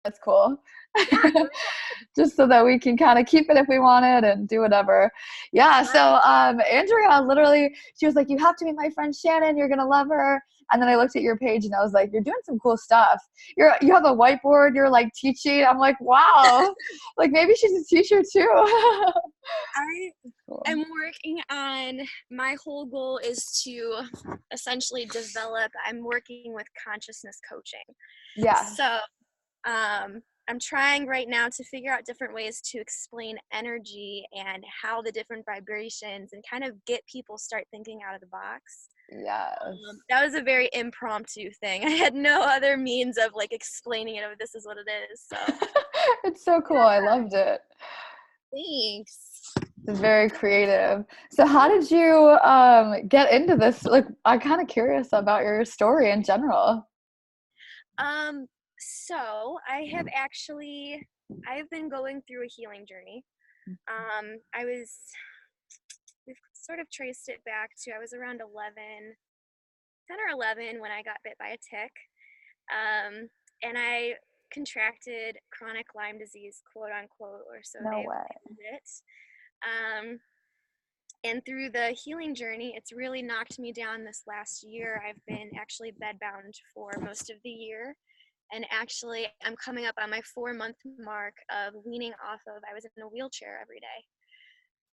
That's cool. Yeah, it's really cool. Just so that we can kind of keep it if we want it and do whatever. Yeah. Right. So Andrea literally, she was like, "You have to meet my friend Shannon. You're gonna love her." And then I looked at your page and I was like, "You're doing some cool stuff. You have a whiteboard. You're like teaching." I'm like, "Wow, like maybe she's a teacher too." I Cool. am working on, my whole goal is to essentially develop, I'm working with consciousness coaching. Yeah. So I'm trying right now to figure out different ways to explain energy and how the different vibrations and kind of get people start thinking out of the box. Yes. That was a very impromptu thing. I had no other means of like explaining it. Of this is what it is. So It's so cool. I loved it. thanks. It's very creative. So how did you get into this? Like, I'm kind of curious about your story in general. So I've been going through a healing journey. I was, we've sort of traced it back to, I was around 11, 10 or 11 when I got bit by a tick. And I contracted chronic Lyme disease, quote unquote, or so No they've way. named it. Um, and through the healing journey, it's really knocked me down this last year. I've been actually bedbound for most of the year. And actually, I'm coming up on my 4-month mark of weaning off of, I was in a wheelchair every day.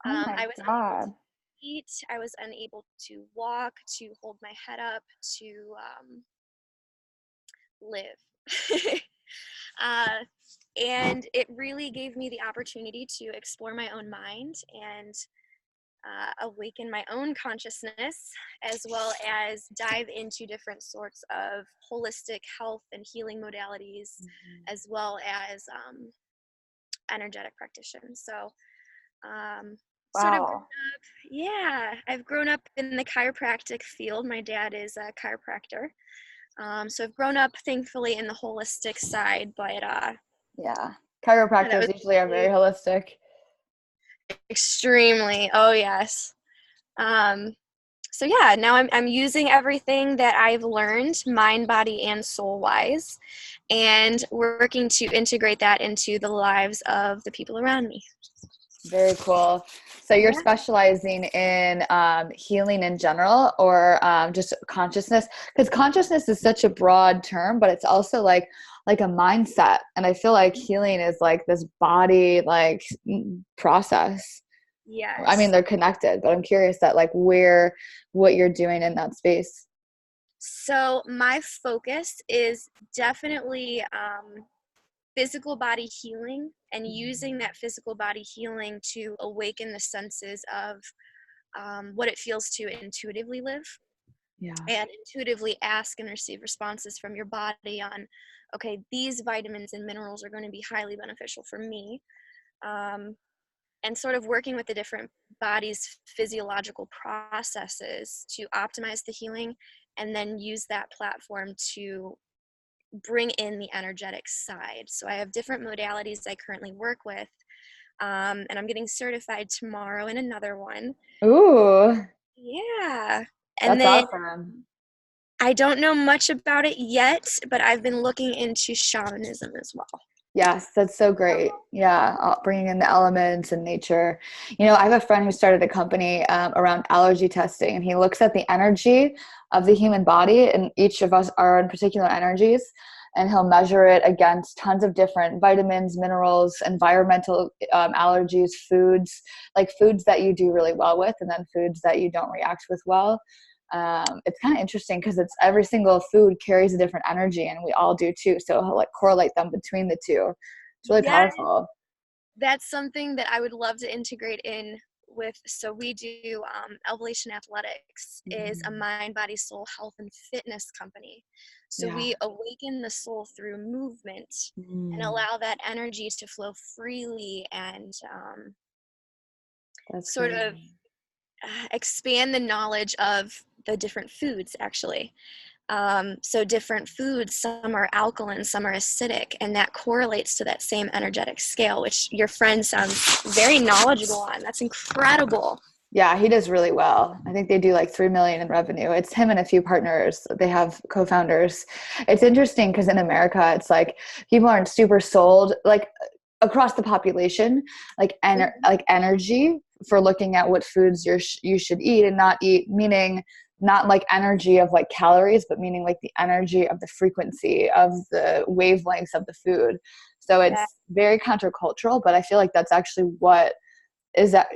Oh my I was unable to God. eat. I was unable to walk, to hold my head up, to live. uh, and it really gave me the opportunity to explore my own mind and awaken my own consciousness, as well as dive into different sorts of holistic health and healing modalities, as well as energetic practitioners. So, sort of, Wow. yeah, I've grown up in the chiropractic field. My dad is a chiropractor. So I've grown up, thankfully, in the holistic side, but Yeah. yeah, that Chiropractors was usually are very really holistic. extremely, oh yes. Um, so yeah, now I'm using everything that I've learned, mind, body, and soul wise, and working to integrate that into the lives of the people around me. Very cool. So you're Yeah. specializing in healing in general or just consciousness? Because consciousness is such a broad term, but it's also like a mindset. And I feel like healing is like this body like process. I mean, Yes. they're connected, but I'm curious that like what you're doing in that space. So my focus is definitely physical body healing and using that physical body healing to awaken the senses of what it feels to intuitively live Yeah. and intuitively ask and receive responses from your body on, okay, these vitamins and minerals are going to be highly beneficial for me. Um, and sort of working with the different body's physiological processes to optimize the healing and then use that platform to bring in the energetic side. So I have different modalities I currently work with, and I'm getting certified tomorrow in another one. Ooh, Yeah. And that's then awesome. I don't know much about it yet, but I've been looking into shamanism as well. Yes, that's so great. Yeah, bringing in the elements and nature. You know, I have a friend who started a company around allergy testing, and he looks at the energy of the human body, and each of us are in particular energies, and he'll measure it against tons of different vitamins, minerals, environmental allergies, foods, like foods that you do really well with, and then foods that you don't react with well. It's kind of interesting because it's every single food carries a different energy and we all do too. So he'll like correlate them between the two. It's really Yeah, powerful. that's something that I would love to integrate in with. So we do Elevation Athletics is a Mhm. mind, body, soul, health, and fitness company. So Yeah. we awaken the soul through movement and Mm, allow that energy to flow freely and that's sort great. of expand the knowledge of the different foods actually. So different foods, some are alkaline, some are acidic, and that correlates to that same energetic scale, which your friend sounds very knowledgeable on. That's incredible. Yeah, he does really well. I think they do like 3 million in revenue. It's him and a few partners. They have co-founders. It's interesting because in America, it's like people aren't super sold like across the population, like energy for looking at what foods you should eat and not eat, meaning not like energy of like calories, but meaning like the energy of the frequency of the wavelengths of the food. So Yeah, it's very countercultural, but I feel like that's actually what is that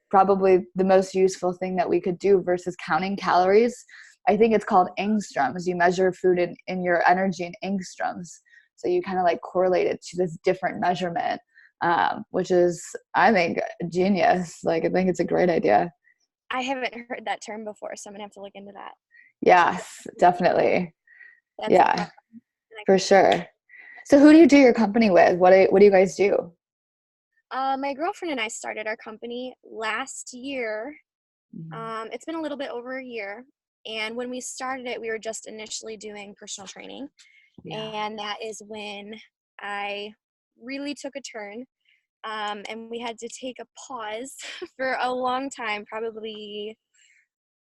probably the most useful thing that we could do versus counting calories. I think it's called angstroms. You measure food in your energy in angstroms. So you kind of like correlate it to this different measurement, which is, I think, genius. Like, I think it's a great idea. I haven't heard that term before, so I'm gonna have to look into that. Yes, definitely. That's Yeah, incredible. for sure. So who do you do your company with? What do you guys do? My girlfriend and I started our company last year. Mhm. It's been a little bit over a year. And when we started it, we were just initially doing personal training. Yeah. And that is when I really took a turn. And we had to take a pause for a long time, probably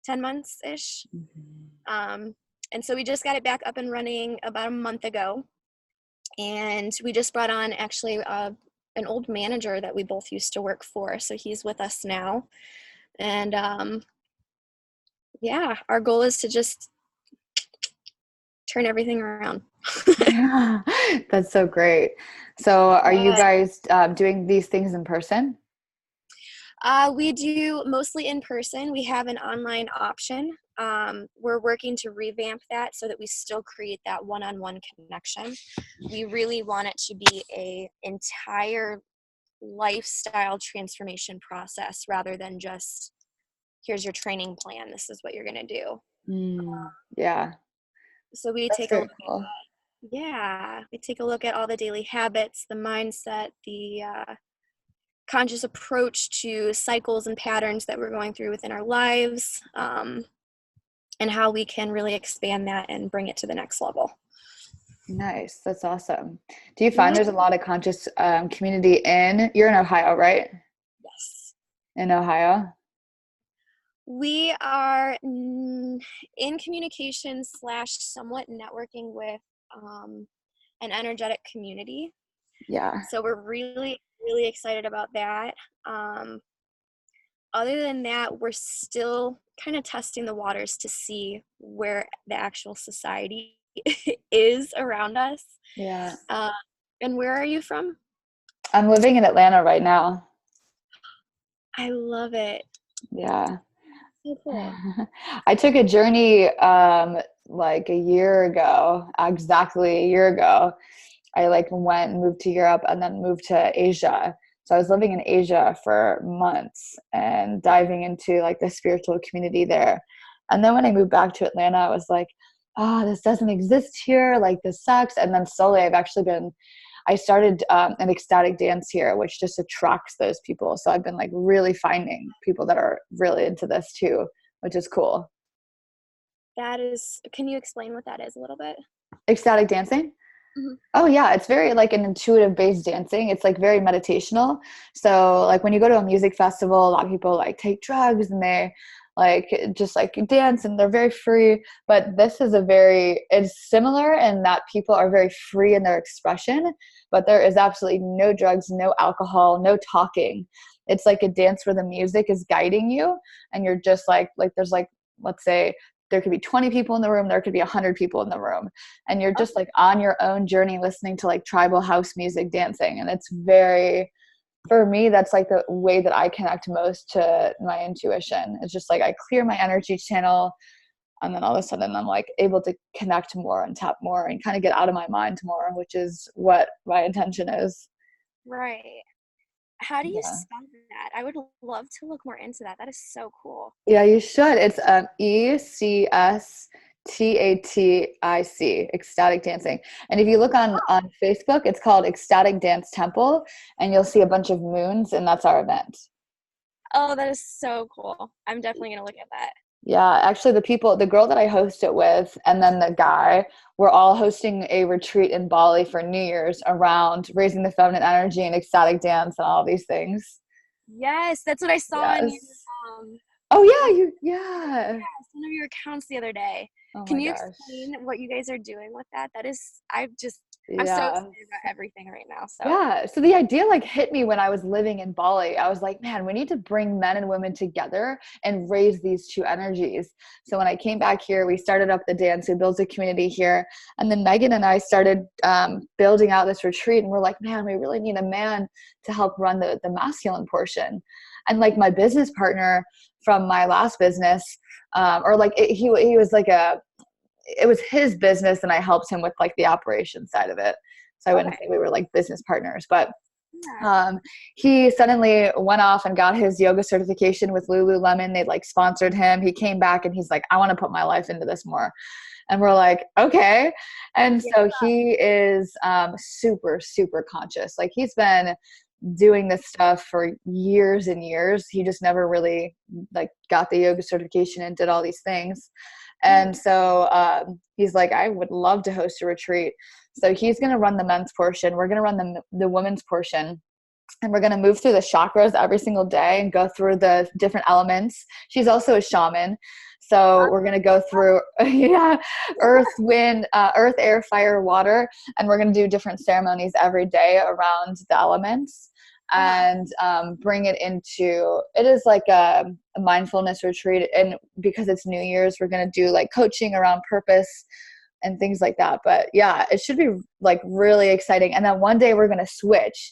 10 months ish. Mhm. Um, and so we just got it back up and running about a month ago. And we just brought on actually an old manager that we both used to work for. So he's with us now. And yeah, our goal is to just turn everything around. Yeah, that's so great. So, are you Yeah. guys doing these things in person? We do mostly in person. We have an online option. We're working to revamp that so that we still create that one-on-one connection. We really want it to be a entire lifestyle transformation process rather than just here's your training plan. This is what you're going to do. Yeah, So we that's take a very look cool. yeah, we take a look at all the daily habits, the mindset, the conscious approach to cycles and patterns that we're going through within our lives, and how we can really expand that and bring it to the next level. Nice. That's awesome. Do you find Yeah. there's a lot of conscious community you're in Ohio, right? Yes. In Ohio? We are in communication slash somewhat networking with an energetic community. Yeah. So we're really, really excited about that. Um, Other than that, we're still kind of testing the waters to see where the actual society is around us. Yeah. Uh, and where are you from? I'm living in Atlanta right now. I love it. Yeah. So cool. I took a journey like a year ago, exactly a year ago. I like went and moved to Europe and then moved to Asia. So I was living in Asia for months and diving into like the spiritual community there. And then when I moved back to Atlanta, I was like, oh, this doesn't exist here. Like this sucks. And then slowly I started an ecstatic dance here, which just attracts those people. So I've been like really finding people that are really into this too, which is cool. That is, can you explain what that is a little bit? Ecstatic dancing. Mhm. Oh yeah, it's very like an intuitive based dancing. It's like very meditational. So like when you go to a music festival, a lot of people like take drugs and they like just like dance and they're very free. But this is it's similar in that people are very free in their expression, but there is absolutely no drugs, no alcohol, no talking. It's like a dance where the music is guiding you and you're just like there's like, let's say there could be 20 people in the room, there could be 100 people in the room, and you're just like on your own journey listening to like tribal house music dancing. And it's very, for me, that's like the way that I connect most to my intuition. It's just like I clear my energy channel and then all of a sudden I'm like able to connect more and tap more and kind of get out of my mind more, which is what my intention is. Right. How do you Yeah. spell that? I would love to look more into that. That is so cool. Yeah, you should. It's ECSTATIC, ecstatic dancing. And if you look on Facebook, it's called Ecstatic Dance Temple, and you'll see a bunch of moons, and that's our event. Oh, that is so cool. I'm definitely going to look at that. Yeah, actually, the girl that I host it with, and then the guy, we're all hosting a retreat in Bali for New Year's around raising the feminine energy and ecstatic dance and all these things. Yes, that's what I saw on your Yes. Oh yeah, yeah. Yes, one of your accounts the other day. Oh Can my you gosh. explain what you guys are doing with that? That is, I'm so Yeah. excited about everything right now. So, Yeah. So the idea like hit me when I was living in Bali. I was like, man, we need to bring men and women together and raise these two energies. So when I came back here, we started up the dance, we built a community here. And then Megan and I started building out this retreat. And we're like, man, we really need a man to help run the masculine portion. And like my business partner from my last business, or like he was like it was his business and I helped him with like the operation side of it. So I wouldn't okay. say we were like business partners, but Yeah. he suddenly went off and got his yoga certification with Lululemon. They like sponsored him. He came back and he's like, I want to put my life into this more. And we're like, okay. And Yeah. so he is super, super conscious. Like he's been doing this stuff for years and years. He just never really like got the yoga certification and did all these things. And Mm. so he's like, I would love to host a retreat. So he's going to run the men's portion. We're going to run the women's portion. And we're going to move through the chakras every single day and go through the different elements. She's also a shaman. So we're going to go through, yeah, earth, wind, earth, air, fire, water. And we're going to do different ceremonies every day around the elements Uh-huh. and bring it into, it is like a mindfulness retreat. And because it's New Year's, we're going to do like coaching around purpose and things like that. But yeah, it should be like really exciting. And then one day we're going to switch.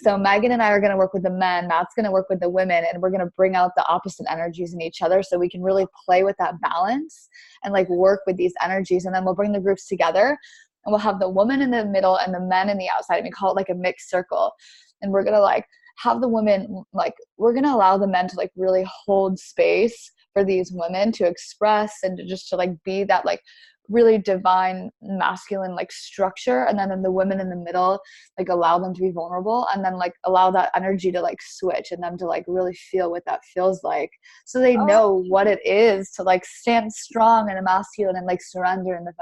So Megan and I are going to work with the men, Matt's going to work with the women, and we're going to bring out the opposite energies in each other so we can really play with that balance and like work with these energies. And then we'll bring the groups together and we'll have the woman in the middle and the men in the outside. And we call it like a mixed circle. And we're going to like have the women, like we're going to allow the men to like really hold space for these women to express and to just to like be that like really divine masculine like structure, and then the women in the middle like allow them to be vulnerable, and then like allow that energy to like switch and them to like really feel what that feels like, so they Oh, know what it is to like stand strong in a masculine and like surrender in the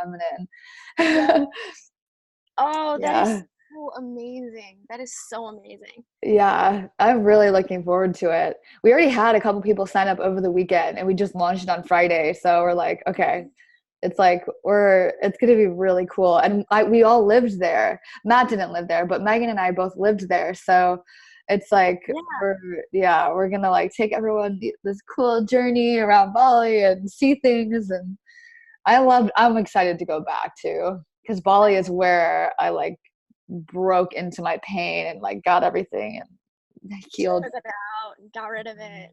yeah. feminine. Oh, that is Yeah. so amazing. That is so amazing. Yeah, I'm really looking forward to it. We already had a couple people sign up over the weekend and we just launched it on Friday. So we're like, okay, it's like it's going to be really cool. And we all lived there. Matt didn't live there, but Megan and I both lived there. So it's like Yeah. we're going to like take everyone this cool journey around Bali and see things, and I'm excited to go back too, because Bali is where I like broke into my pain and like got everything and healed. Took it out and got rid of it.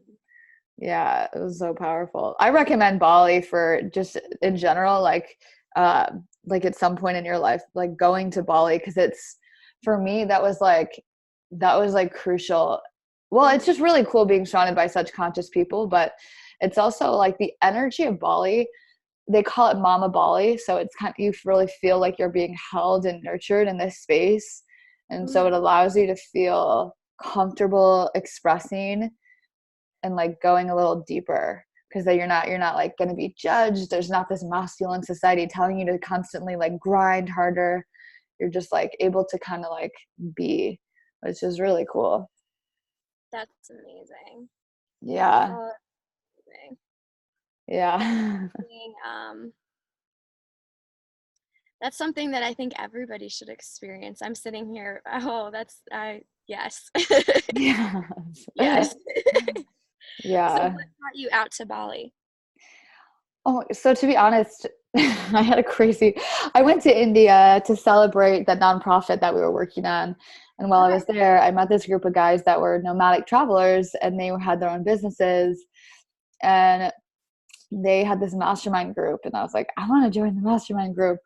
Yeah, it was so powerful. I recommend Bali for just in general, uh like at some point in your life, like going to Bali, because it's for me that was like crucial. Well, it's Mm-hmm. just really cool being surrounded by such conscious people, but it's also like the energy of Bali. They call it Mama Bali, so it's kind of, you really feel like you're being held and nurtured in this space, and so it Mm-hmm. allows you to feel comfortable expressing and like going a little deeper, because then you're not like going to be judged. There's not this masculine society telling you to constantly like grind harder. You're just like able to kind of like be, which is really cool. That's amazing. Yeah. Oh, that's amazing. Yeah. Being, that's something that I think everybody should experience. I'm sitting here. Oh, that's I yes. Yeah. Yes. So what Yeah. brought you out to Bali? Oh, so to be honest, I had a crazy. I went to India to celebrate the nonprofit that we were working on. And while I Okay. was there, I met this group of guys that were nomadic travelers, and they had their own businesses. And they had this mastermind group. And I was like, I want to join the mastermind group.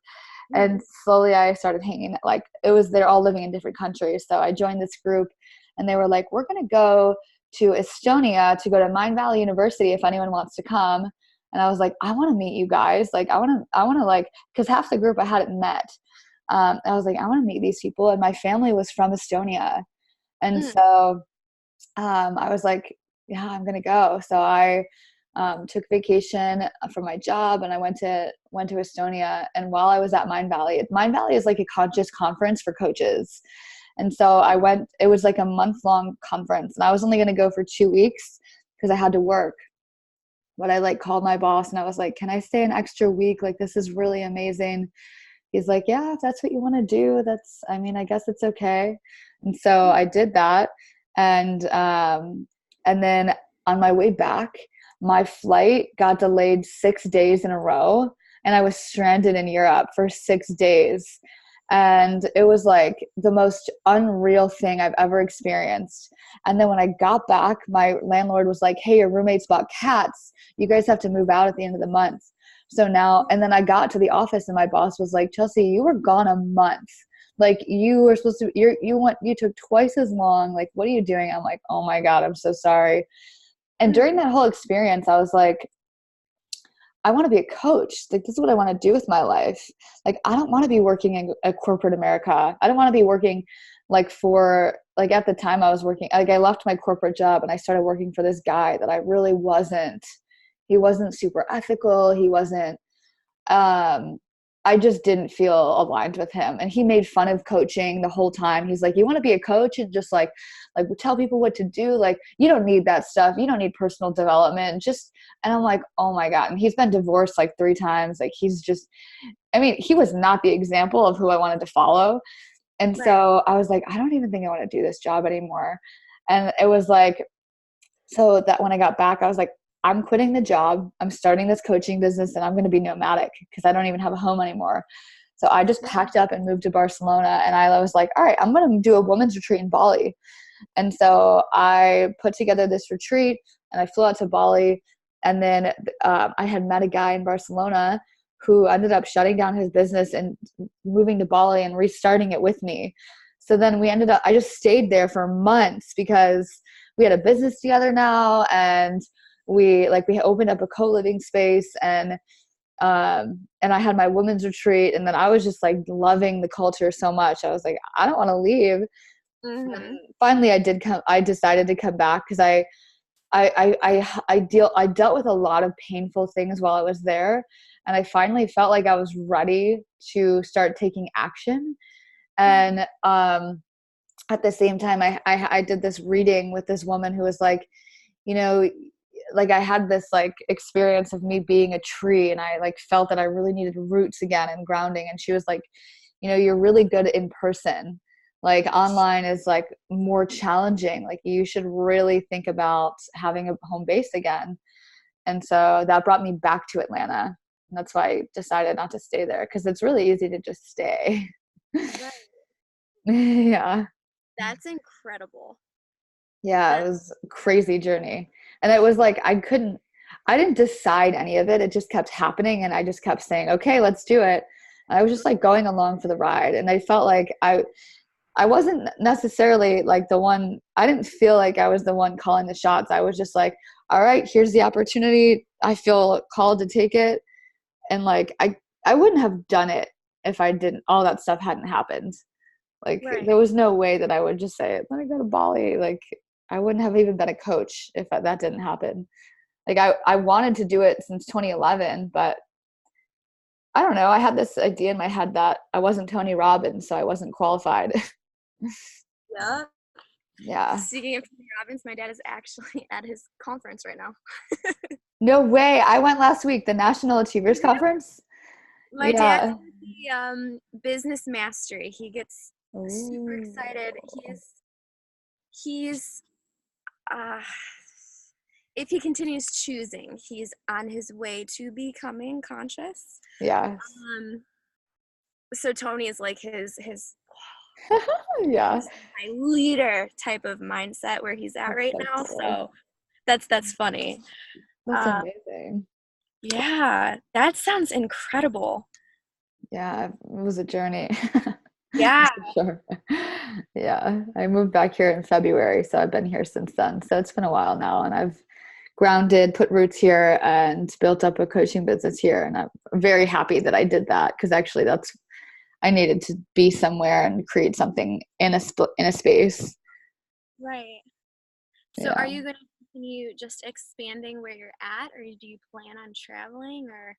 Mm. And slowly I started hanging, like, it was, they're all living in different countries. So I joined this group, and they were like, we're going to go to Estonia to go to Mind Valley University if anyone wants to come. And I was like, I want to meet you guys. Like, I want to like, because half the group I hadn't met. I was like, I want to meet these people. And my family was from Estonia. And Mm. so I was like, yeah, I'm gonna go. So I took vacation from my job, and I went to Estonia. And while I was at Mind Valley is like a conscious conference for coaches. And so I went. It was like a month long conference, and I was only gonna go for 2 weeks because I had to work. but I like called my boss and I was like, can I stay an extra week? Like, this is really amazing. He's like, yeah, if that's what you want to do, I mean, I guess it's okay. And so I did that. And then on my way back, my flight got delayed 6 days in a row, and I was stranded in Europe for 6 days. And it was like the most unreal thing I've ever experienced. And then when I got back, my landlord was like, hey, your roommates bought cats. You guys have to move out at the end of the month. So now, and then I got to the office and my boss was like, Chelsea, you were gone a month. Like, you were supposed to, you took twice as long. Like, what are you doing? I'm like, oh my God, I'm so sorry. And during that whole experience, I was like, I want to be a coach. Like, this is what I want to do with my life. Like, I don't want to be working in a corporate America. I don't want to be working like at the time I was working, like I left my corporate job and I started working for this guy that I really he wasn't super ethical. He wasn't, I just didn't feel aligned with him. And he made fun of coaching the whole time. He's like, you want to be a coach and just like tell people what to do. Like, you don't need that stuff. You don't need personal development. And I'm like, oh my God. And he's been divorced like 3 times. Like, he was not the example of who I wanted to follow. And so I was like, I don't even think I want to do this job anymore. And it was like, so that when I got back, I was like, I'm quitting the job. I'm starting this coaching business and I'm going to be nomadic because I don't even have a home anymore. So I just packed up and moved to Barcelona, and I was like, all right, I'm going to do a women's retreat in Bali. And so I put together this retreat and I flew out to Bali. And then I had met a guy in Barcelona who ended up shutting down his business and moving to Bali and restarting it with me. So then I just stayed there for months because we had a business together now, and we opened up a co-living space, and I had my women's retreat, and then I was just like loving the culture so much. I was like, I don't want to leave. And finally I decided to come back because I dealt with a lot of painful things while I was there, and I finally felt like I was ready to start taking action. And at the same time, I did this reading with this woman who was like, like I had this like experience of me being a tree, and I like felt that I really needed roots again and grounding. And she was like, you're really good in person. Like, online is like more challenging. Like, you should really think about having a home base again. And so that brought me back to Atlanta. And that's why I decided not to stay there, because it's really easy to just stay. Right. Yeah. That's incredible. Yeah, it was a crazy journey. And it was like, I didn't decide any of it. It just kept happening. And I just kept saying, okay, let's do it. And I was just like going along for the ride. And I felt like I wasn't necessarily like I didn't feel like I was the one calling the shots. I was just like, all right, here's the opportunity. I feel called to take it. And like, I wouldn't have done it if all that stuff hadn't happened. Like, there was no way that I would just say, let me go to Bali. Like, I wouldn't have even been a coach if that didn't happen. Like, I wanted to do it since 2011, but I don't know. I had this idea in my head that I wasn't Tony Robbins, so I wasn't qualified. Yeah. Yeah. Speaking of Tony Robbins, my dad is actually at his conference right now. No way. I went last week, the National Achievers Conference. My dad's the business mastery. He gets super excited. He's if he continues choosing, he's on his way to becoming conscious. Yes. So Tony is like his yeah, my leader type of mindset where he's at right now. Cool. So that's funny. That's amazing. Yeah, that sounds incredible. Yeah, it was a journey. Yeah. Sure. Yeah, I moved back here in February, so I've been here since then. So it's been a while now, and I've grounded, put roots here, and built up a coaching business here. And I'm very happy that I did that, because actually I needed to be somewhere and create something in a space. Right. So are you going to continue just expanding where you're at, or do you plan on traveling, or?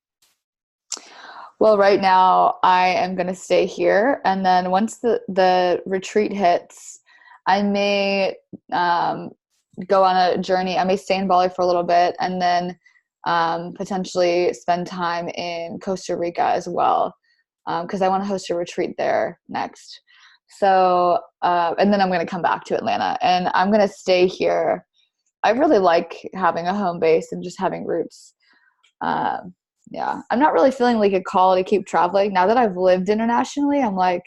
Well, right now I am going to stay here. And then once the retreat hits, I may go on a journey. I may stay in Bali for a little bit and then potentially spend time in Costa Rica as well, because I want to host a retreat there next. So, and then I'm going to come back to Atlanta, and I'm going to stay here. I really like having a home base and just having roots. Um, yeah, I'm not really feeling like a call to keep traveling. Now that I've lived internationally, I'm like,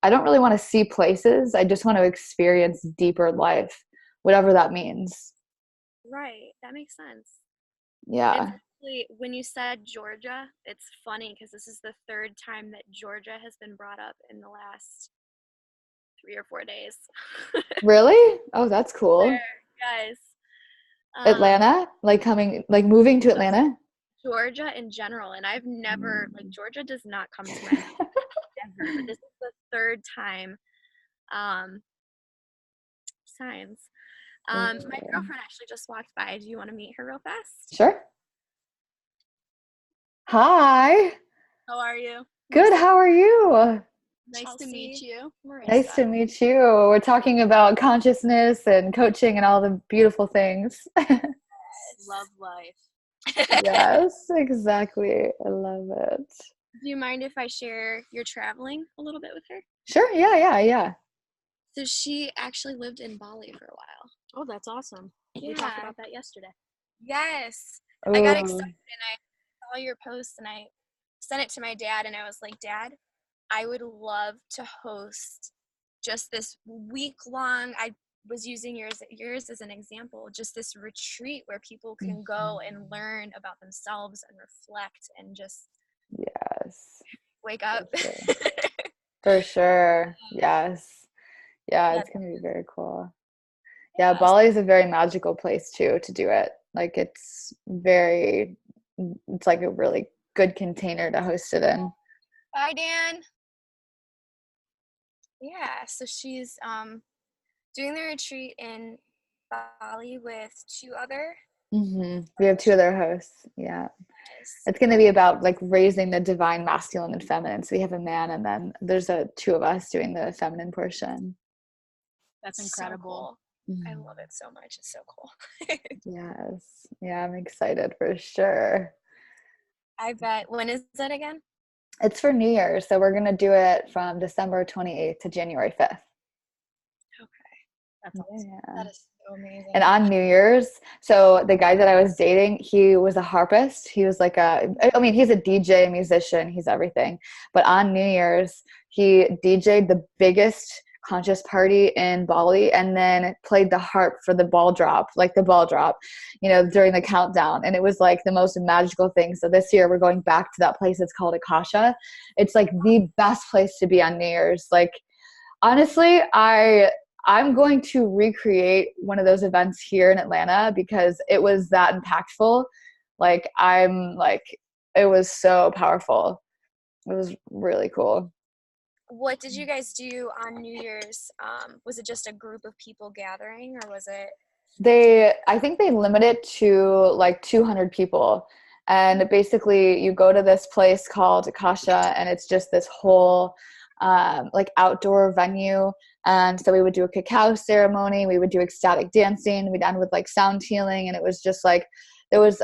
I don't really want to see places. I just want to experience deeper life, whatever that means. Right. That makes sense. It's Yeah. actually, when you said Georgia, it's funny because this is the third time that Georgia has been brought up in the last 3 or 4 days. Really? Oh, that's cool. Guys, Atlanta? Like coming, like moving to Atlanta? Georgia in general, and I've never, like, Georgia does not come to my mind ever, but this is the third time. Um, Signs. My girlfriend actually just walked by. Do you want to meet her real fast? Sure. Hi. How are you? Good. How are you? Nice to meet you, Nice to Marissa. meet you. We're talking about consciousness and coaching and all the beautiful things. Love life. Yes, exactly. I love it. Do you mind if I share your traveling a little bit with her? Sure. Yeah, yeah, yeah. So she actually lived in Bali for a while. Oh, that's awesome. Yeah. We talked about that yesterday. Yes. I got Oh, excited and I saw your post and I sent it to my dad and I was like, Dad, I would love to host just this week long. I was using yours as an example, just this retreat where people can go and learn about themselves and reflect and just yes. wake up. For sure. For sure. Yes. Yeah, Yeah. it's gonna be very cool. Yeah, Bali is a very magical place too to do it. Like it's like a really good container to host it in. Bye, Dan. Yeah, so she's doing the retreat in Bali with two other We have two other hosts. Yeah. guys. It's going to be about like raising the divine masculine and feminine. So we have a man and then there's two of us doing the feminine portion. That's incredible. So cool. I love it so much. It's so cool. Yes. Yeah, I'm excited for sure. I bet. When is it again? It's for New Year's. So we're going to do it from December 28th to January 5th. Okay. That's awesome. Yeah. That is so amazing. And on New Year's, so the guy that I was dating, he was a harpist. He was like he's a DJ, musician, he's everything. But on New Year's, he DJ'd the biggest conscious party in Bali and then played the harp for the ball drop, during the countdown. And it was like the most magical thing. So this year we're going back to that place. It's called Akasha. It's like the best place to be on New Year's. Like, honestly, I'm going to recreate one of those events here in Atlanta because it was that impactful. It was so powerful. It was really cool. What did you guys do on New Year's? Was it just a group of people gathering or was it? I think they limit it to like 200 people. And basically you go to this place called Akasha and it's just this whole like outdoor venue. And so we would do a cacao ceremony. We would do ecstatic dancing. We'd end with like sound healing. And it was just like, there was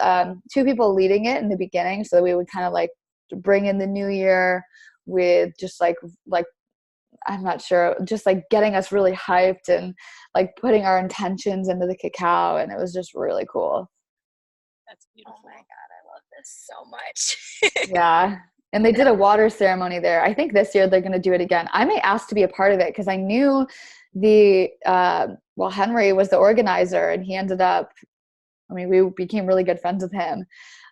two people leading it in the beginning. So we would kind of like bring in the new year with just like I'm not sure, just like getting us really hyped and like putting our intentions into the cacao. And it was just really cool. That's beautiful. Oh my God, I love this so much. Yeah. And they did a water ceremony there. I think this year they're going to do it again. I may ask to be a part of it because I knew Henry was the organizer and he ended up, we became really good friends with him.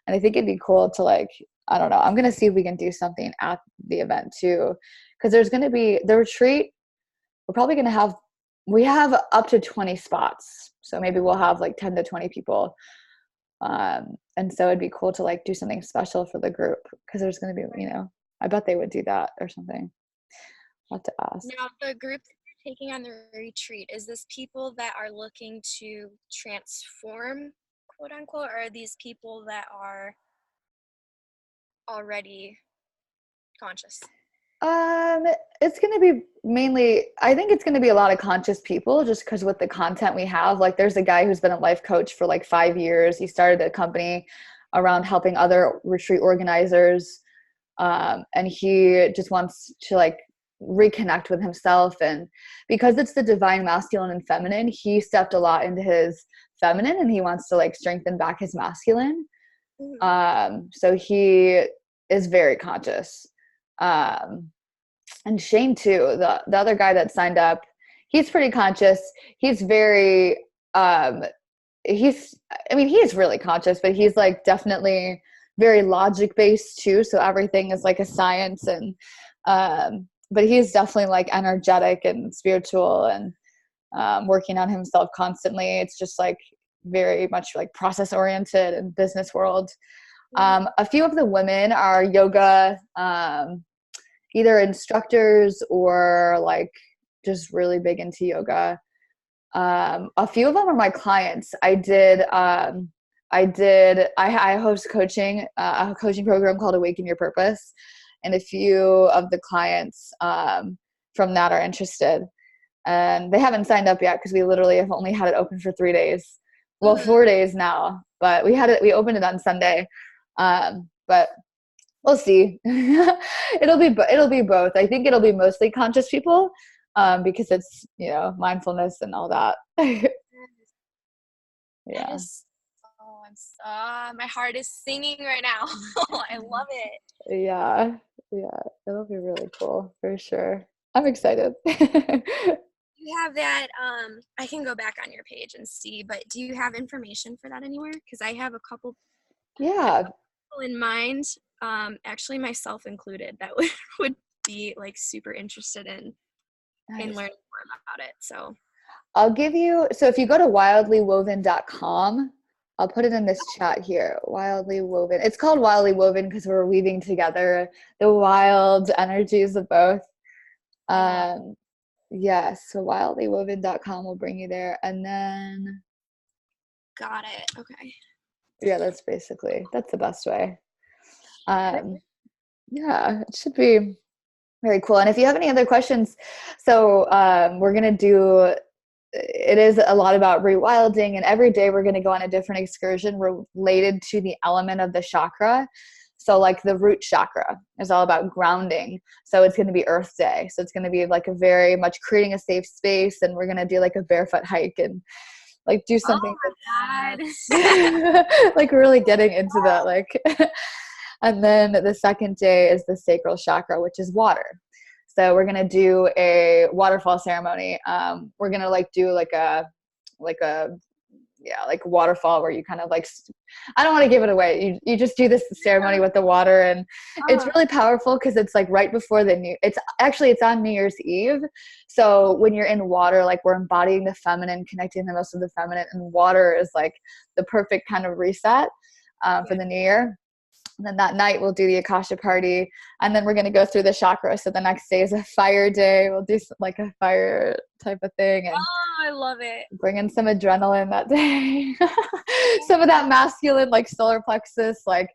And I think it'd be cool to like, I don't know, I'm going to see if we can do something at the event too. Because there's going to be the retreat. We have up to 20 spots. So maybe we'll have like 10 to 20 people. And so it'd be cool to like do something special for the group because there's going to be, I bet they would do that or something. I'll have to ask. Now, the group that you're taking on the retreat, is this people that are looking to transform, quote unquote, or are these people that are already conscious? Um, it's going to be mainly, I think it's going to be a lot of conscious people just because with the content we have, like there's a guy who's been a life coach for like 5 years. He started a company around helping other retreat organizers. And he just wants to like reconnect with himself. And because it's the divine masculine and feminine, he stepped a lot into his feminine and he wants to like strengthen back his masculine. So he is very conscious. And Shane too, the other guy that signed up, he's pretty conscious. He's very, he's really conscious, but he's like definitely very logic based too. So everything is like a science and, but he's definitely like energetic and spiritual and, working on himself constantly. It's just like very much like process oriented and business world. A few of the women are yoga, either instructors or like just really big into yoga. A few of them are my clients. I host coaching, a coaching program called Awaken Your Purpose. And a few of the clients from that are interested. And they haven't signed up yet because we literally have only had it open for 3 days. Well, 4 days now, but we opened it on Sunday. But we'll see. It'll be both. I think it'll be mostly conscious people, because it's, mindfulness and all that. Yeah. My heart is singing right now. I love it. Yeah. It'll be really cool for sure. I'm excited. You have that, I can go back on your page and see, but do you have information for that anywhere? Because I have a couple people in mind, actually myself included, that would be like super interested in learning more about it. So I'll give you, so if you go to wildlywoven.com, I'll put it in this chat here. Wildly Woven. It's called Wildly Woven because we're weaving together the wild energies of both. Yes, so wildlywoven.com will bring you there. And then got it. Okay. Yeah, that's the best way. Yeah, it should be very cool. And if you have any other questions, so we're going to do, it is a lot about rewilding, and every day we're going to go on a different excursion related to the element of the chakra. So like the root chakra is all about grounding. So it's going to be Earth Day. So it's going to be like a very much creating a safe space, and we're going to do like a barefoot hike and like do something like really getting into that, like. And then the second day is the sacral chakra, which is water. So we're gonna do a waterfall ceremony. We're gonna like do like a waterfall where you kind of like, I don't want to give it away. You just do this ceremony with the water, and it's really powerful because it's like right before it's on New Year's Eve. So when you're in water, like we're embodying the feminine, connecting the most of the feminine, and water is like the perfect kind of reset for the new year. And then that night we'll do the Akasha party, and then we're going to go through the chakra. So the next day is a fire day. We'll do like a fire type of thing. And I love it. Bring in some adrenaline that day. Some of that masculine, like solar plexus, like,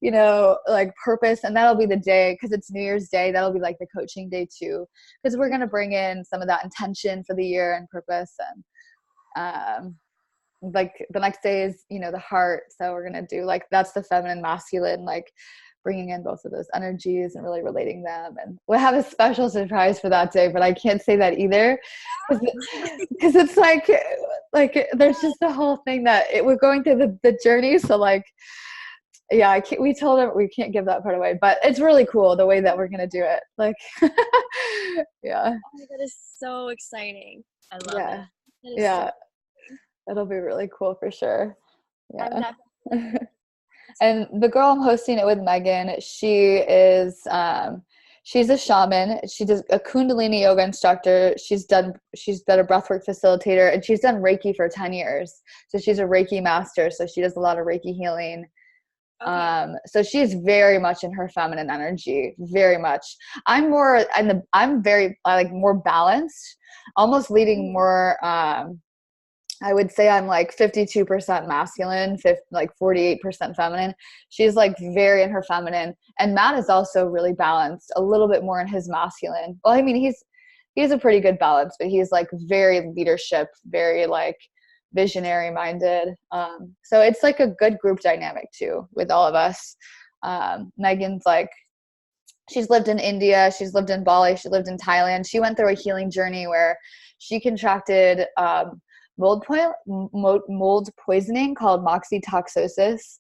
like purpose. And that'll be the day, because it's New Year's Day. That'll be like the coaching day too, because we're going to bring in some of that intention for the year and purpose. And like the next day is, the heart. So we're going to do like, that's the feminine, masculine, like bringing in both of those energies and really relating them. And we'll have a special surprise for that day, but I can't say that either, because it's like there's just the whole thing that we're going through the journey. So like, yeah, we told them we can't give that part away, but it's really cool the way that we're going to do it. Like, yeah. That is so exciting. I love it. Yeah. It'll be really cool for sure. Yeah. And the girl I'm hosting it with, Megan, she is, she's a shaman. She does a Kundalini yoga instructor. She's been a breathwork facilitator, and she's done Reiki for 10 years. So she's a Reiki master. So she does a lot of Reiki healing. Okay. So she's very much in her feminine energy, very much. I'm very like more balanced, almost leading more, I would say I'm like 52% masculine, like 48% feminine. She's like very in her feminine. And Matt is also really balanced, a little bit more in his masculine. Well, I mean, he's a pretty good balance, but he's like very leadership, very like visionary minded. So it's like a good group dynamic too with all of us. Megan's like, she's lived in India, she's lived in Bali, she lived in Thailand. She went through a healing journey where she contracted mold poisoning called moxitoxosis.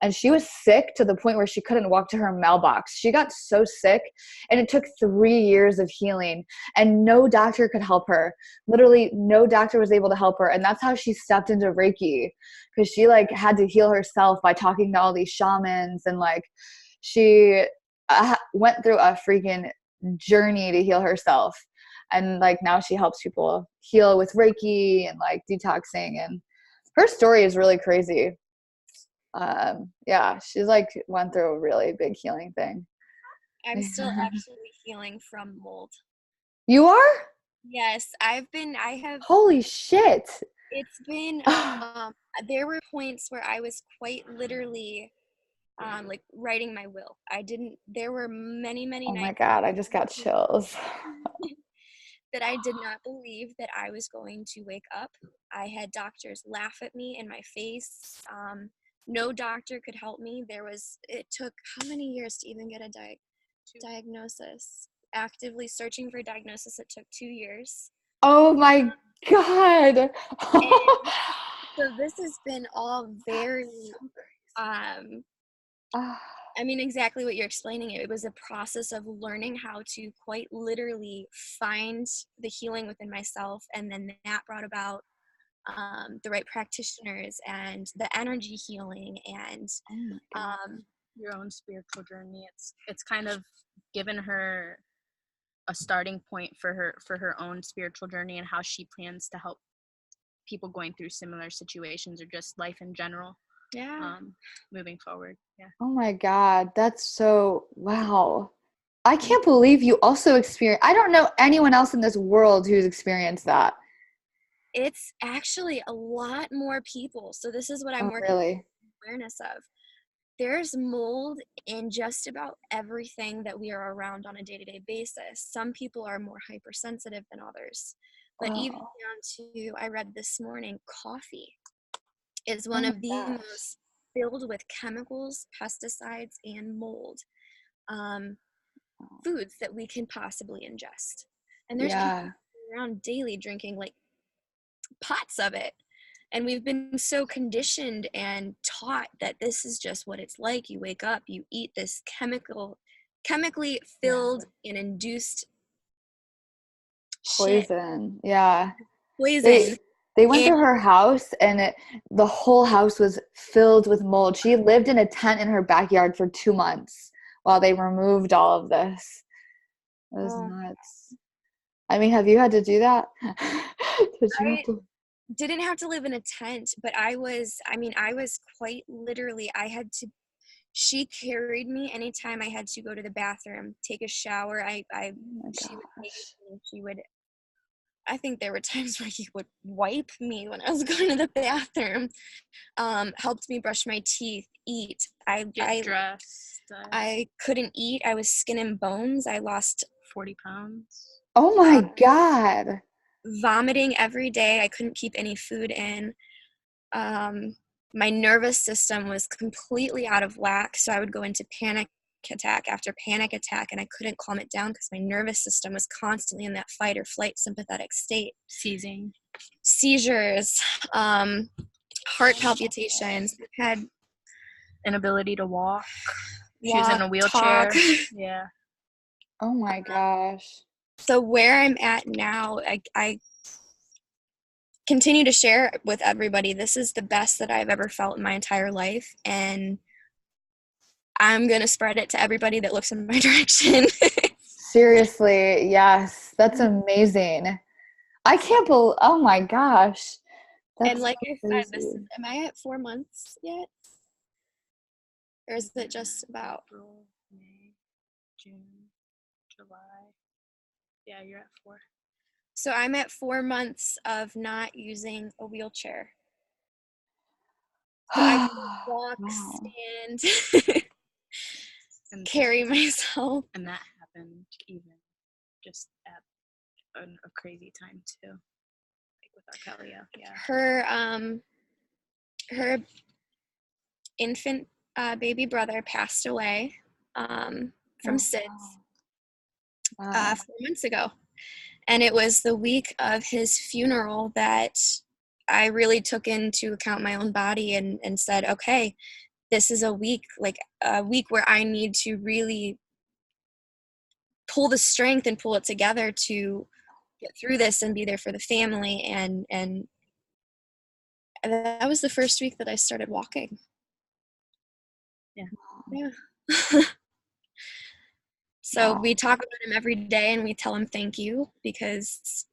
And she was sick to the point where she couldn't walk to her mailbox. She got so sick, and it took 3 years of healing, and no doctor could help her. Literally, no doctor was able to help her. And that's how she stepped into Reiki, because she like had to heal herself by talking to all these shamans. And like, she went through a freaking journey to heal herself. And like now she helps people heal with Reiki and like detoxing. And her story is really crazy. Yeah, she's like went through a really big healing thing. I'm still absolutely healing from mold. You are? Yes, I have. Holy shit. It's been, there were points where I was quite literally, like writing my will. There were many, many Oh my nights God, I just got chills. that I did not believe that I was going to wake up. I had doctors laugh at me in my face. No doctor could help me. It took how many years to even get a diagnosis? Actively searching for a diagnosis, it took 2 years. Oh my God. So this has been all very, I mean, exactly what you're explaining. It was a process of learning how to quite literally find the healing within myself. And then that brought about the right practitioners and the energy healing and Your own spiritual journey. It's kind of given her a starting point for her own spiritual journey and how she plans to help people going through similar situations or just life in general. yeah. Moving forward. Yeah. Oh my God, that's so wow. I can't believe you also I don't know anyone else in this world who's experienced that. It's actually a lot more people. So this is what I'm Oh, working really? awareness of. There's mold in just about everything that we are around on a day-to-day basis. Some people are more hypersensitive than others. But even Oh, down to, I read this morning, coffee is oh one my of the gosh. most filled with chemicals, pesticides, and mold foods that we can possibly ingest. And there's people Yeah. around daily drinking like pots of it. And we've been so conditioned and taught that this is just what it's like. You wake up, you eat this chemically filled and induced shit, Poison. Yeah. poison. They went And through her house, and the whole house was filled with mold. She lived in a tent in her backyard for 2 months while they removed all of this. It was nuts. I mean, have you had to do that? Did you have I to? didn't have to live in a tent, but I was quite literally, she carried me anytime I had to go to the bathroom, take a shower. Oh my She would take gosh. me, I think there were times where he would wipe me when I was going to the bathroom. Helped me brush my teeth, eat. Get dressed. I couldn't eat. I was skin and bones. I lost 40 pounds. Oh my God. vomiting every day. I couldn't keep any food in. My nervous system was completely out of whack, so I would go into panic attack after panic attack, and I couldn't calm it down because my nervous system was constantly in that fight or flight sympathetic state. Seizures, heart palpitations. I had inability to walk. She was in a wheelchair. Talk. Yeah. Oh my gosh. So where I'm at now, I continue to share with everybody, this is the best that I've ever felt in my entire life, and I'm going to spread it to everybody that looks in my direction. Seriously, yes. That's amazing. I can't believe, oh my gosh. That's And like so I said, crazy. am I at 4 months yet? Or is it just about? April, May, June, July. Yeah, you're at 4. So I'm at 4 months of not using a wheelchair. So I can walk, Wow. stand, And carry myself. and that happened even just at a crazy time too, like with Arkelia. Yeah. Her infant baby brother passed away from SIDS Wow. 4 months ago. And it was the week of his funeral that I really took into account my own body and said, okay, this is a week where I need to really pull the strength and pull it together to get through this and be there for the family. And that was the first week that I started walking. Yeah. So Wow. we talk about him every day and we tell him thank you, because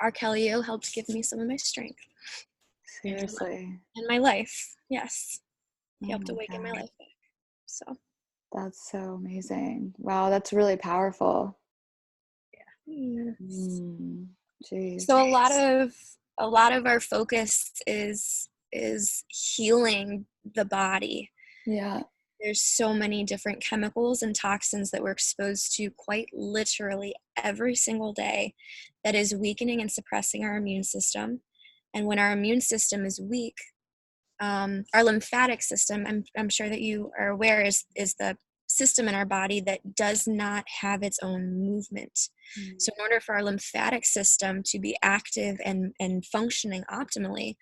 Arkelio helped give me some of my strength Seriously. in my life. Yes. He Oh helped my awaken my God. life back. So That's so amazing. Wow, that's really powerful. yes. Geez. So a lot of our focus is healing the body. Yeah. There's so many different chemicals and toxins that we're exposed to quite literally every single day that is weakening and suppressing our immune system. And when our immune system is weak, our lymphatic system, I'm sure that you are aware, is the system in our body that does not have its own movement. So in order for our lymphatic system to be active and functioning optimally,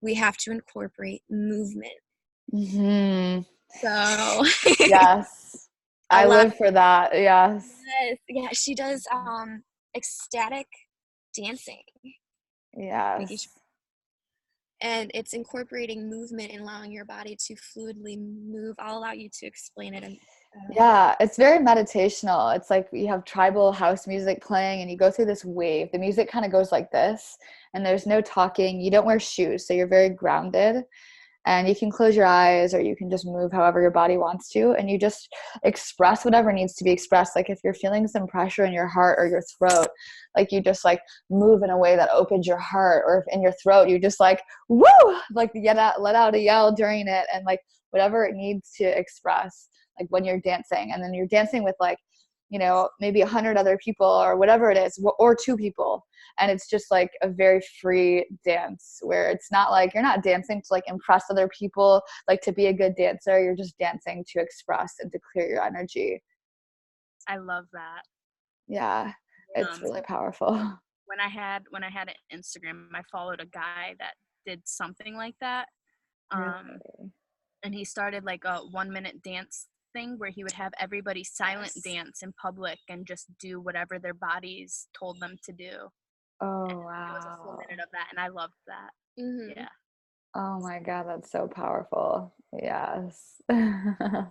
we have to incorporate movement. Mm-hmm. So Yes. a I lot. live for that. Yes. Yes, yeah, she does ecstatic dancing. Yes. And it's incorporating movement and allowing your body to fluidly move. I'll allow you to explain it. Yeah, it's very meditational. It's like you have tribal house music playing and you go through this wave. The music kind of goes like this, and there's no talking. You don't wear shoes, so you're very grounded. And you can close your eyes or you can just move however your body wants to, and you just express whatever needs to be expressed. Like if you're feeling some pressure in your heart or your throat, like you just like move in a way that opens your heart, or if in your throat you just like woo, like let out a yell during it, and like whatever it needs to express, like when you're dancing. And then you're dancing with like, you know, maybe 100 other people or whatever it is, or 2 people. And it's just like a very free dance where it's not like you're not dancing to like impress other people, like to be a good dancer. You're just dancing to express and to clear your energy. I love that. Yeah, it's really powerful. When I had an Instagram, I followed a guy that did something like that. Really? And he started like a 1-minute dance thing where he would have everybody silent dance in public and just do whatever their bodies told them to do. Oh, And it was a full wow. minute of that, and I loved that. Mm-hmm. Yeah. Oh my God, that's so powerful. Yes. I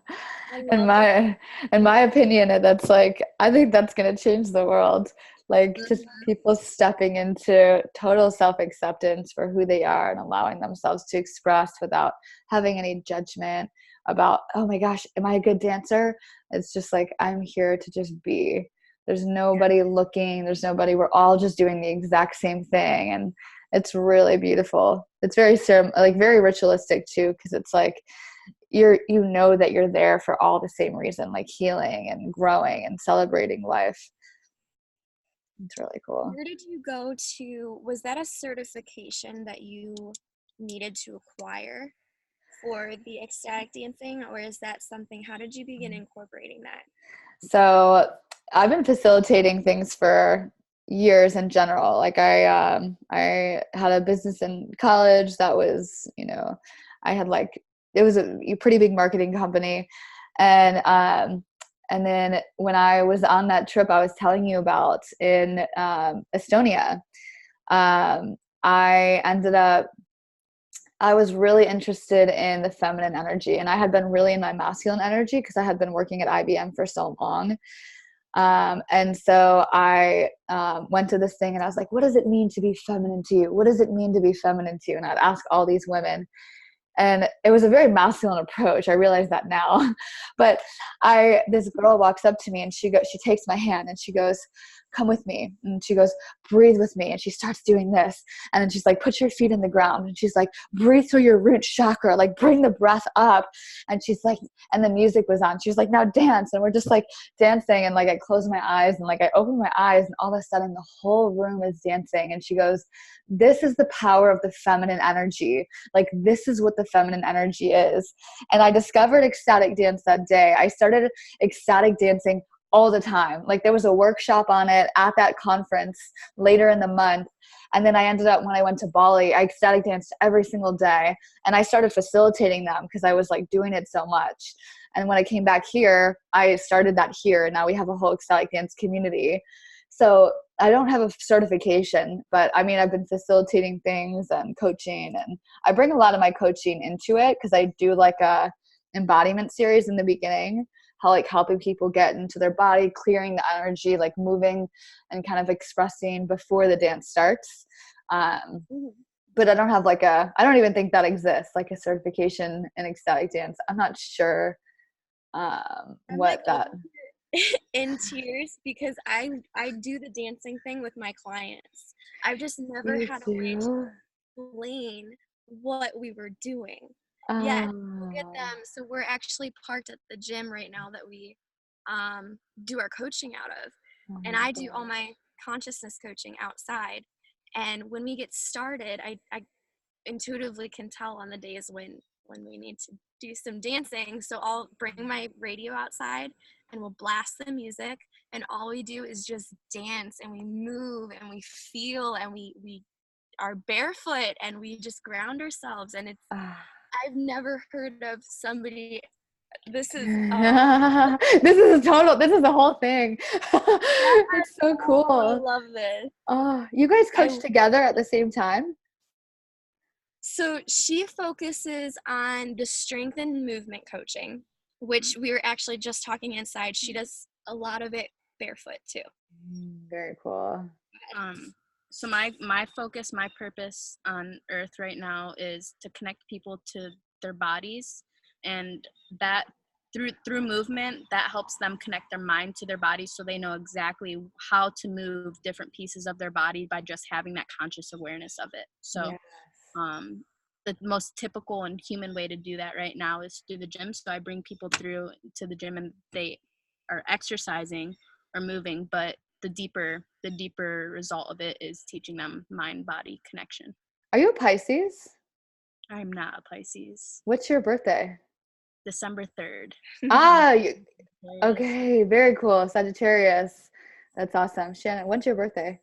In love it. my opinion, that's like, I think that's going to change the world. Like just Mm-hmm. people stepping into total self-acceptance for who they are and allowing themselves to express without having any judgment about, oh my gosh, am I a good dancer? It's just like, I'm here to just be. There's nobody looking, there's nobody, we're all just doing the exact same thing. And it's really beautiful. It's very like very ritualistic too, because it's like you know that you're there for all the same reason, like healing and growing and celebrating life. It's really cool. Where did you go to? Was that a certification that you needed to acquire for the ecstatic dancing, or is that something? How did you begin incorporating that? So I've been facilitating things for years in general. Like I had a business in college that was, you know, I had like, it was a pretty big marketing company. And then when I was on that trip I was telling you about in Estonia, I ended up, I was really interested in the feminine energy, and I had been really in my masculine energy because I had been working at IBM for so long. And so I went to this thing and I was like, what does it mean to be feminine to you? What does it mean to be feminine to you? And I'd ask all these women. And it was a very masculine approach. I realize that now. But this girl walks up to me and she takes my hand and she goes, come with me. And she goes, breathe with me. And she starts doing this. And then she's like, put your feet in the ground. And she's like, breathe through your root chakra, like bring the breath up. And she's like, and the music was on. She was like, now dance. And we're just like dancing. And like, I close my eyes and like, I open my eyes and all of a sudden the whole room is dancing. And she goes, this is the power of the feminine energy. Like, this is what the feminine energy is. And I discovered ecstatic dance that day. I started ecstatic dancing all the time. Like, there was a workshop on it at that conference later in the month. And then I ended up, when I went to Bali, I ecstatic danced every single day. And I started facilitating them because I was like doing it so much. And when I came back here, I started that here. And now we have a whole ecstatic dance community. So I don't have a certification, but I mean, I've been facilitating things and coaching, and I bring a lot of my coaching into it because I do like a embodiment series in the beginning, how like helping people get into their body, clearing the energy, like moving and kind of expressing before the dance starts. But I don't have like I don't even think that exists, like a certification in ecstatic dance. I'm not sure what that. In tears because I do the dancing thing with my clients. I've just never had a way to explain what we were doing. Yeah, look at them. So we're actually parked at the gym right now that we do our coaching out of. And I do all my consciousness coaching outside. And when we get started, I intuitively can tell on the days when we need to do some dancing. So I'll bring my radio outside and we'll blast the music, and all we do is just dance and we move and we feel and we are barefoot and we just ground ourselves. And it's I've never heard of somebody, this is this is the whole thing. It's so cool. I love this. Oh, you guys coach together at the same time? So she focuses on the strength and movement coaching, which we were actually just talking inside. She does a lot of it barefoot too. Very cool. So my focus, my purpose on earth right now is to connect people to their bodies, and that through movement, that helps them connect their mind to their body so they know exactly how to move different pieces of their body by just having that conscious awareness of it. So the most typical and human way to do that right now is through the gym. So I bring people through to the gym and they are exercising or moving, but the deeper result of it is teaching them mind-body connection. Are you a Pisces? I'm not a Pisces. What's your birthday? December 3rd. Okay, very cool. Sagittarius. That's awesome. Shannon, when's your birthday?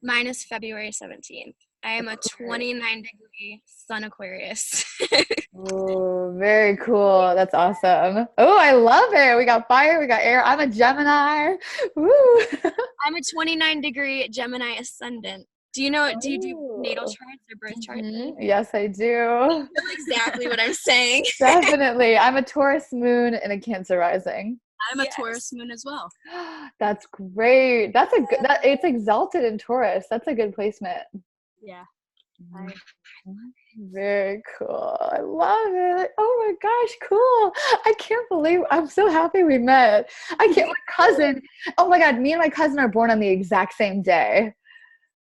Mine is February 17th. I am a 29-degree Sun Aquarius. Oh, very cool. That's awesome. Oh, I love it. We got fire, we got air. I'm a Gemini. Woo. I'm a 29-degree Gemini ascendant. Do you do natal charts or birth charts? Mm-hmm. Yes, I do. You know exactly what I'm saying. Definitely. I'm a Taurus moon and a Cancer rising. I'm a Taurus moon as well. That's great. That's a good, it's exalted in Taurus. That's a good placement. Yeah. Very cool. I love it. Oh my gosh, cool. I can't believe, I'm so happy we met. My cousin, oh my God, me and my cousin are born on the exact same day.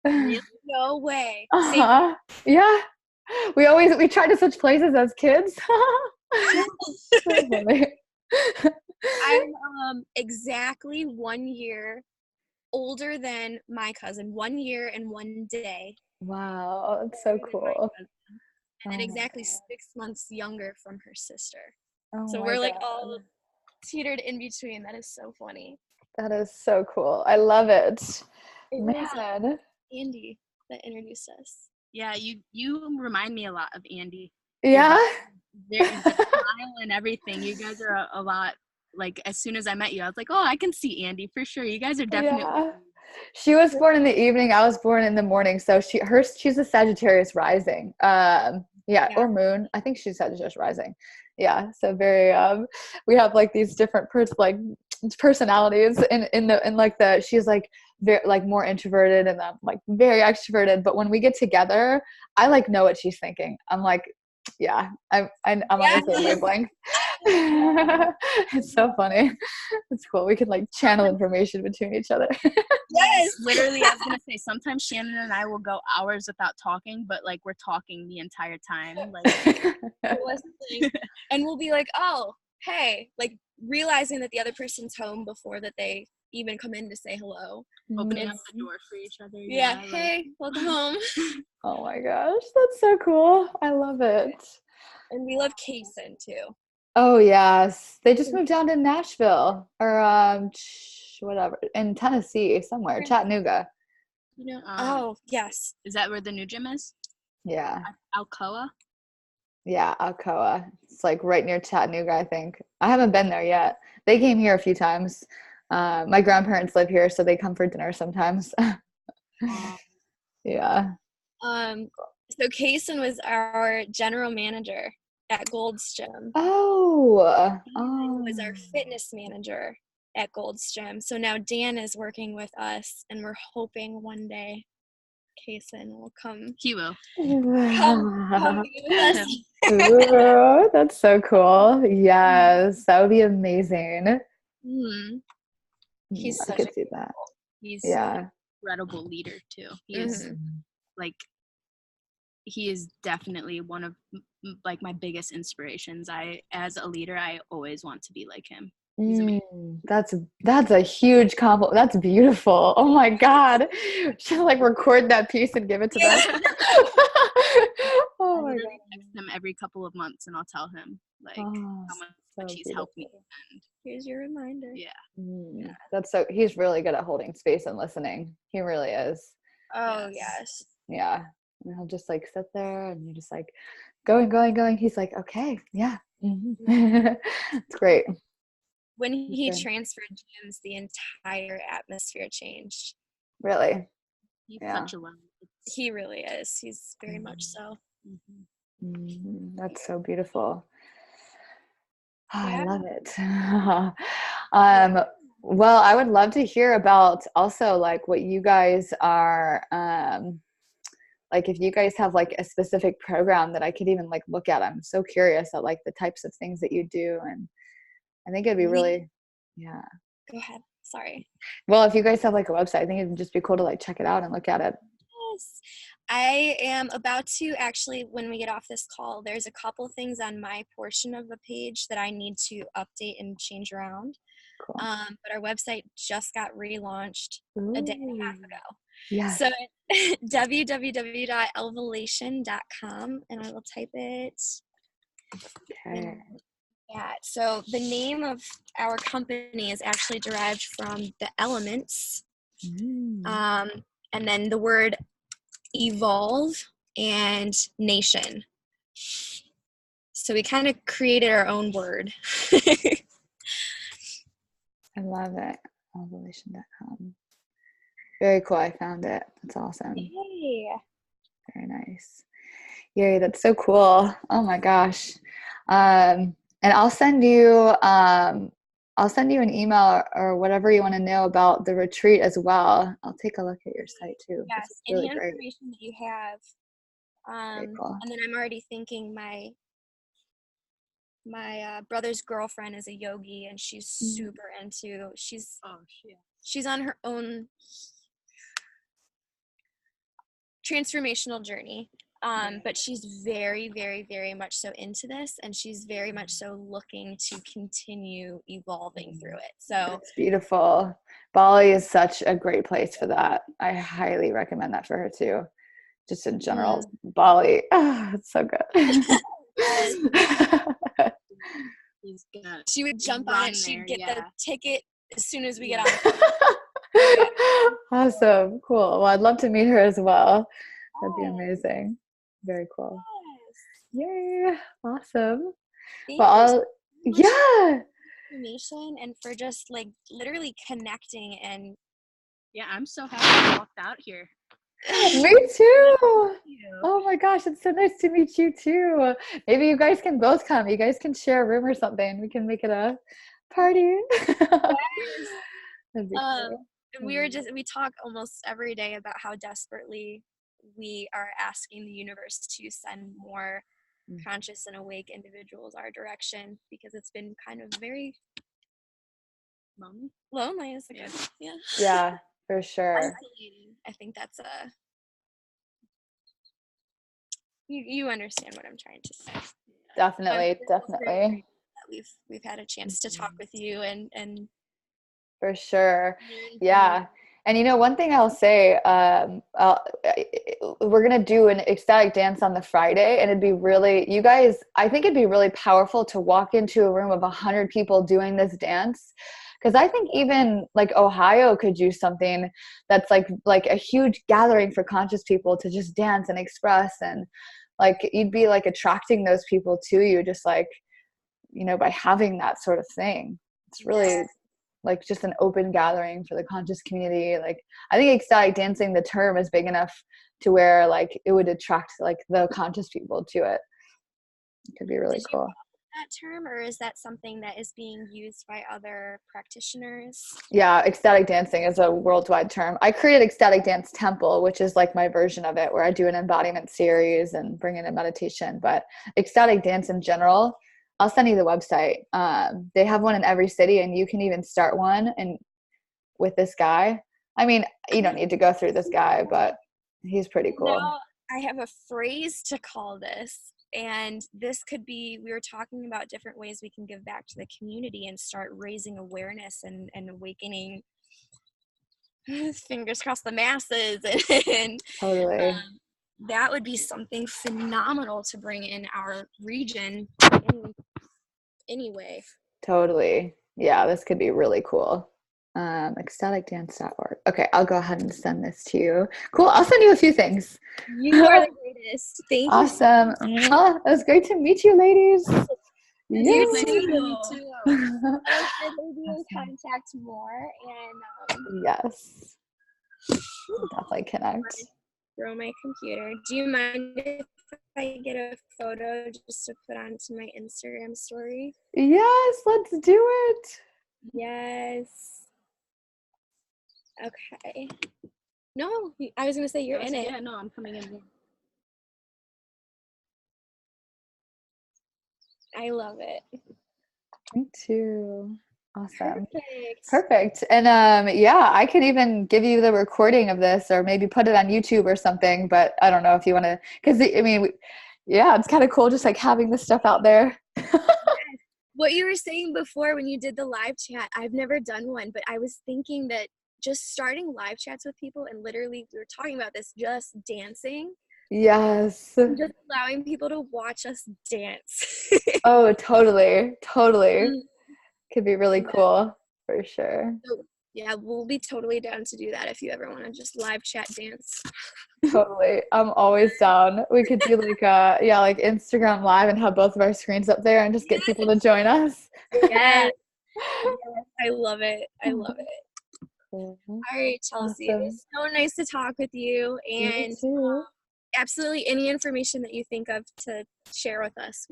Really? No way. Yeah. We tried to switch places as kids. So funny. I'm exactly 1 year older than my cousin, 1 year and 1 day. Wow, that's so cool. And then exactly 6 months younger from her sister. Oh so we're like all teetered in between. That is so funny. That is so cool. I love it. It Man. was Andy that introduced us. Yeah, you remind me a lot of Andy. Yeah. The smile and everything. You guys are a lot, like, as soon as I met you, I was like, oh, I can see Andy for sure. You guys are definitely. Yeah. She was born in the evening. I was born in the morning. So she's a Sagittarius rising. Or moon. I think she's Sagittarius rising. Yeah. So very, we have like these different personalities she's like very like more introverted and I'm like very extroverted. But when we get together, I like know what she's thinking. I'm like, yeah, I'm on the same wavelength. It's so funny. It's cool. We can like channel information between each other. Yes, literally, I was gonna say sometimes Shannon and I will go hours without talking, but like we're talking the entire time. Like, and we'll be like, oh, hey, like realizing that the other person's home before that they even come in to say hello. opening up the door for each other. Yeah, hey, welcome home. Oh my gosh, that's so cool. I love it. And we love Kaysen too. Oh yes, they just moved down to Nashville or whatever in Tennessee somewhere, Chattanooga. You know? Oh yes. Is that where the new gym is? Yeah. Alcoa. Yeah, Alcoa. It's like right near Chattanooga, I think. I haven't been there yet. They came here a few times. My grandparents live here, so they come for dinner sometimes. Yeah. So Kaysen was our general manager at Gold's Gym. Oh. Was our fitness manager at Gold's Gym. So now Dan is working with us, and we're hoping one day Kaysen will come. He will. Come be with us. Ooh, that's so cool. Yes, that would be amazing. He's I such could see that. He's Yeah. incredible leader too. He is like, he is definitely one of like my biggest inspirations. As a leader, I always want to be like him. He's amazing. That's a huge compliment. That's beautiful. Oh my God. Should like record that piece and give it to them. Oh my God. Text him every couple of months and I'll tell him like how much he's helped me. And here's your reminder. Yeah. He's really good at holding space and listening. He really is. Oh yes. Yeah. And he'll just like sit there and you're just like going. He's like, okay, yeah. It's great. When he transferred gyms, the entire atmosphere changed. Really? He's such a love. He really is. He's very much so. That's so beautiful. Oh, Yeah. I love it. Well, I would love to hear about also like what you guys are like if you guys have like a specific program that I could even like look at. I'm so curious at like the types of things that you do, and I think it'd be really Go ahead. Sorry. Well, if you guys have like a website, I think it'd just be cool to like check it out and look at it. Yes. I am about to actually, when we get off this call, there's a couple things on my portion of the page that I need to update and change around. Cool. But our website just got relaunched a day and a half ago. Yeah. So www.elevation.com, and I will type it. Okay. Yeah, so the name of our company is actually derived from the elements, and then the word evolve and nation. So we kind of created our own word. I love it. Elevation.com. Very cool. I found it. That's awesome. Yay. Very nice. Yay, that's so cool. Oh my gosh. And I'll send you an email or whatever you want to know about the retreat as well. I'll take a look at your site too. Yes, really any great. information that you have. Cool. And then I'm already thinking my brother's girlfriend is a yogi, and she's super into, she's on her own transformational journey. But she's very, very, very much so into this, and she's very much so looking to continue evolving through it. So it's beautiful. Bali is such a great place for that. I highly recommend that for her too. Just in general, Bali. Oh, it's so good. She would jump on it. She'd get the ticket as soon as we get on the phone. Awesome. Cool. Well, I'd love to meet her as well. That'd be amazing. Very cool. Yes. Yay. Awesome. Well, information and for just like literally connecting. And I'm so happy I walked out here. Me too. Oh my gosh, it's so nice to meet you too. Maybe you guys can both come. You guys can share a room or something. We can make it a party. That'd be cool. We talk almost every day about how desperately we are asking the universe to send more conscious and awake individuals our direction, because it's been kind of very lonely is a good, Yeah, for sure. isolating. I think that's a you understand what I'm trying to say. Definitely, So definitely. that we've had a chance to talk with you and For sure. Yeah. And one thing I'll say, we're going to do an ecstatic dance on the Friday, and it'd be really, you guys, I think it'd be really powerful to walk into a room of 100 people doing this dance. Because I think even like Ohio could do something that's like a huge gathering for conscious people to just dance and express, and like you'd be like attracting those people to you, just like, by having that sort of thing. It's really like just an open gathering for the conscious community. Like I think ecstatic dancing, the term is big enough to where like it would attract like the conscious people to it. It could be really cool. That term, or is that something that is being used by other practitioners? Yeah, ecstatic dancing is a worldwide term. I created Ecstatic Dance Temple, which is like my version of it, where I do an embodiment series and bring in a meditation. But ecstatic dance in general, I'll send you the website. They have one in every city, and you can even start one and with this guy. I mean, you don't need to go through this guy, but he's pretty cool. Now I have a phrase to call this, and this could be, we were talking about different ways we can give back to the community and start raising awareness and awakening, fingers crossed, the masses. And Totally. that would be something phenomenal to bring in our region anyway. Totally. Yeah, this could be really cool. Ecstaticdance.org. Okay, I'll go ahead and send this to you. Cool. I'll send you a few things. You are the greatest. Thank you. Awesome. It was great to meet you, ladies. You too. We'll be in contact more, and yes, we'll definitely connect. Throw my computer. Do you mind if I get a photo just to put onto my Instagram story? Yes, let's do it. Yes. Okay. No, I was gonna say you're in it. Yeah, no, I'm coming in. I love it. Me too. Awesome. Perfect. Perfect. And yeah, I could even give you the recording of this or maybe put it on YouTube or something, but I don't know if you want to, because I mean, yeah, it's kind of cool just like having this stuff out there. What you were saying before when you did the live chat, I've never done one, but I was thinking that just starting live chats with people, and literally we were talking about this, just dancing. Yes. And just allowing people to watch us dance. Oh, totally. Could be really cool for sure. So, yeah, we'll be totally down to do that if you ever want to just live chat dance. Totally. I'm always down. We could do like like Instagram live and have both of our screens up there and just get people to join us. Yes. I love it. I love it. Cool. All right, Chelsea. Awesome. It was so nice to talk with you, and You too. absolutely any information that you think of to share with us,